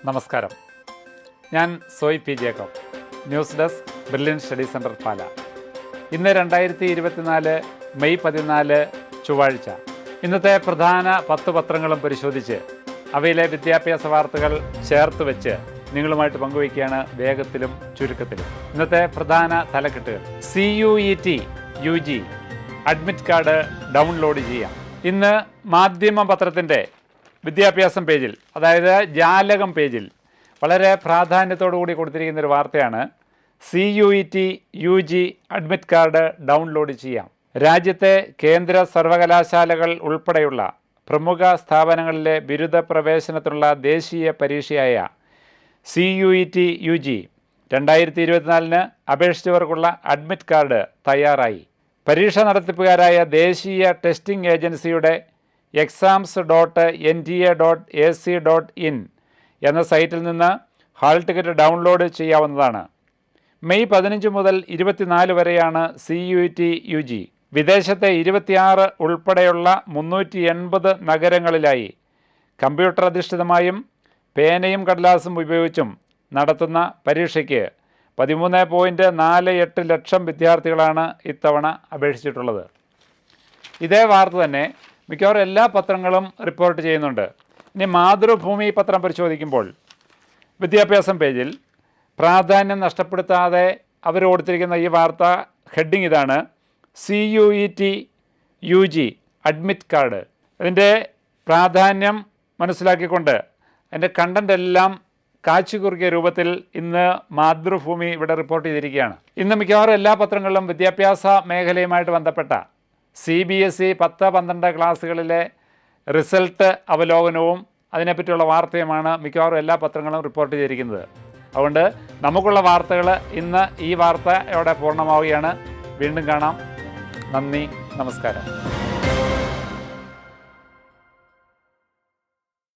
നമസ്കാരം. ഞാൻ Soy P Jacob, news desk, brilliant study centre, Pala. ഇന്ന് 2024 മെയ് 14 ചൊവ്വാഴ്ച. ഇന്നത്തെ പ്രധാന 10 പത്രങ്ങളും പരിശോധിച്ച് അവയിലെ വിദ്യാഭ്യാസ വാർത്തകൾ ചേർത്ത് വെച്ച് നിങ്ങളുമായിട്ട് പങ്കുവയ്ക്കുകയാണ് വേഗത്തിലും ചുരുക്കത്തിലും. ഇന്നത്തെ പ്രധാന തലക്കെട്ടുകൾ: CUET UG admit card download ചെയ്യാം. ഇന്ന് മാധ്യമ പത്രത്തിൻ്റെ വിദ്യാഭ്യാസം പേജിൽ, അതായത് ജാലകം പേജിൽ, വളരെ പ്രാധാന്യത്തോടുകൂടി കൊടുത്തിരിക്കുന്ന ഒരു വാർത്തയാണ് CUET UG admit card download ചെയ്യാം. രാജ്യത്തെ കേന്ദ്ര സർവകലാശാലകൾ ഉൾപ്പെടെയുള്ള പ്രമുഖ സ്ഥാപനങ്ങളിലെ ബിരുദ പ്രവേശനത്തിനുള്ള ദേശീയ പരീക്ഷയായ CUET UG 2024 അപേക്ഷിച്ചവർക്കുള്ള അഡ്മിറ്റ് കാർഡ് തയ്യാറായി. പരീക്ഷ നടത്തിപ്പുകാരായ ദേശീയ ടെസ്റ്റിംഗ് ഏജൻസിയുടെ exams.nta.ac.in എന്ന സൈറ്റിൽ നിന്ന് ഹാൾ ടിക്കറ്റ് ഡൗൺലോഡ് ചെയ്യാവുന്നതാണ്. മെയ് 15 മുതൽ 24 വരെയാണ് CUET UG. വിദേശത്തെ 26 ഉൾപ്പെടെയുള്ള 380 നഗരങ്ങളിലായി കമ്പ്യൂട്ടർ അധിഷ്ഠിതമായും പേനയും കടലാസും ഉപയോഗിച്ചും നടത്തുന്ന പരീക്ഷയ്ക്ക് 13.48 ലക്ഷം വിദ്യാർത്ഥികളാണ് ഇത്തവണ അപേക്ഷിച്ചിട്ടുള്ളത്. ഇതേ വാർത്ത തന്നെ മിക്കവാറും എല്ലാ പത്രങ്ങളും റിപ്പോർട്ട് ചെയ്യുന്നുണ്ട്. ഇനി മാതൃഭൂമി പത്രം പരിശോധിക്കുമ്പോൾ വിദ്യാഭ്യാസം പേജിൽ പ്രാധാന്യം നഷ്ടപ്പെടുത്താതെ അവർ കൊടുത്തിരിക്കുന്ന ഈ വാർത്ത ഹെഡിങ് ഇതാണ്: CUET UG അഡ്മിറ്റ് കാർഡ്. ഇതിൻ്റെ പ്രാധാന്യം മനസ്സിലാക്കിക്കൊണ്ട് അതിൻ്റെ കണ്ടൻ്റ് എല്ലാം കാച്ചുകുറുക്കിയ രൂപത്തിൽ ഇന്ന് മാതൃഭൂമി ഇവിടെ റിപ്പോർട്ട് ചെയ്തിരിക്കുകയാണ്. ഇന്ന് മിക്കവാറും എല്ലാ പത്രങ്ങളിലും വിദ്യാഭ്യാസ മേഖലയുമായിട്ട് ബന്ധപ്പെട്ട CBSE 10-12 ക്ലാസ്സുകളിലെ റിസൾട്ട് അവലോകനവും അതിനെപ്പറ്റിയുള്ള വാർത്തയുമാണ് മിക്കവാറും എല്ലാ പത്രങ്ങളും റിപ്പോർട്ട് ചെയ്തിരിക്കുന്നത്. അതുകൊണ്ട് നമുക്കുള്ള വാർത്തകൾ ഇന്ന് ഈ വാർത്തയോടെ പൂർണ്ണമാവുകയാണ്. വീണ്ടും കാണാം. നന്ദി, നമസ്കാരം.